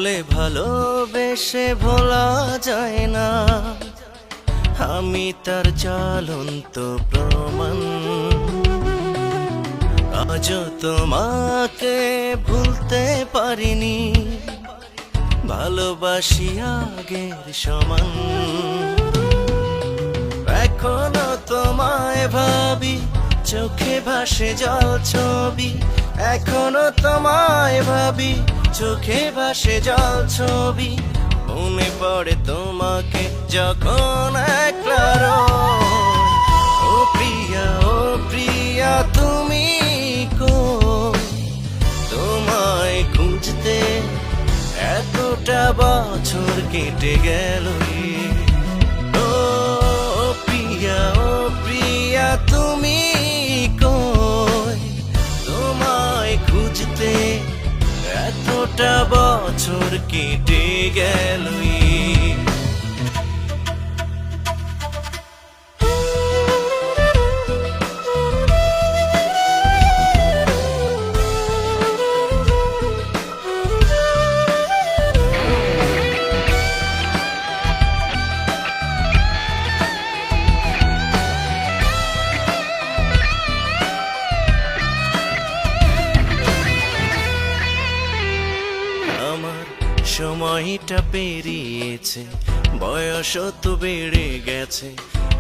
বলে ভালোবেসে ভোলা যায় না, আমি তার জ্বলন্ত প্রমাণ। আজও তোমাকে ভুলতে পারিনি, ভালোবাসি আগের সমান। এখনো তোমায় ভাবি, চোখে ভাসে জল ছবি। এখনো তোমায় ভাবি, চোখে ভাসে জল ছবি। মনে পড়ে তোমাকে যখন একলা রই। ও প্রিয়া তুমি কই? তোমায় খুঁজতে এতটা বছর কেটে গেল। ও প্রিয়া তুমি কই? তোমায় খুঁজতে এতটা বছর কেটে গেল। আমার সময়টা পেরিয়েছে, বয়স তো বেড়ে গেছে,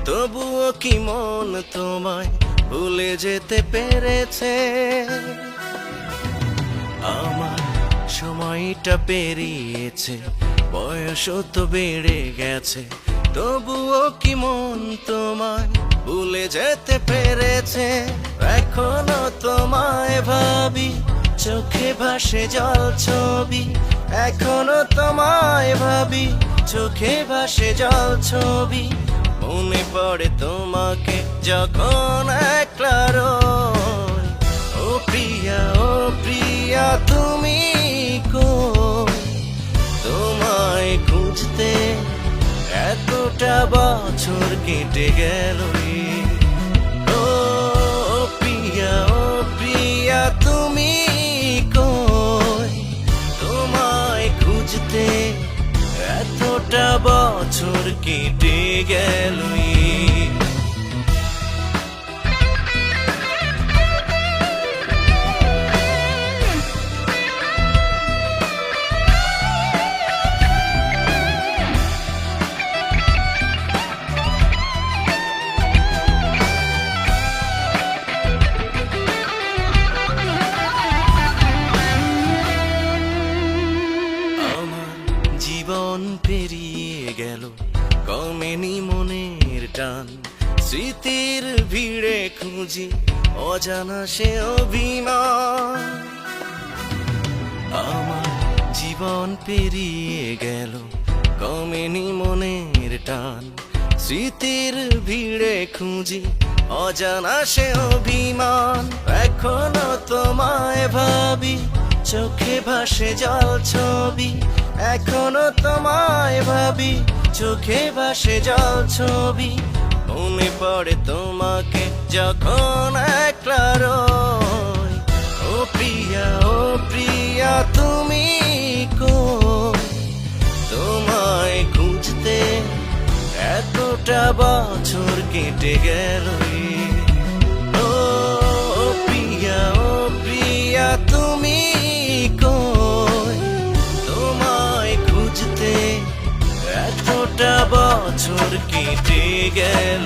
তবুও কি মন তোমায় ভুলে যেতে পেরেছে? আমার সময়টা পেরিয়েছে, বয়স তো বেড়ে গেছে, তবুও কি মন তোমায় ভুলে যেতে পেরেছে? এখনো তোমায় ভাবি, চোখে ভাসে জল ছবি। এখনো তোমায় ভাবি, চোখে ভাসে জল ছবি। মনে পড়ে তোমাকে যখন একলা রই। ও প্রিয়া তুমি কই? তোমায় খুঁজতে এতটা বছর কেটে গেল। ও প্রিয়া তুমি কই? তোমায় খুঁজতে এতটা বছর কেটে গেল। জীবন পেরিয়ে গেল, কমেনি মনের টান। স্মৃতির ভিড়ে খুঁজি অজানা সে অভিমান। আমার জীবন পেরিয়ে গেল, কমেনি মনের টান। স্মৃতির ভিড়ে খুঁজি অজানা সে অভিমান। এখনো তোমায় ভাবি, চোখে ভাসে জল ছবি। এখনো তোমায় ভাবি, চোখে ভাসে জল ছবি। মনে পড়ে তোমাকে যখন একলা রই। ও প্রিয়া তুমি কই? তোমায় খুঁজতে এতটা বছর কেটে গেল। ও প্রিয়া তুমি কই? তোমায় খুঁজতে এতটা বছর কেটে গেল।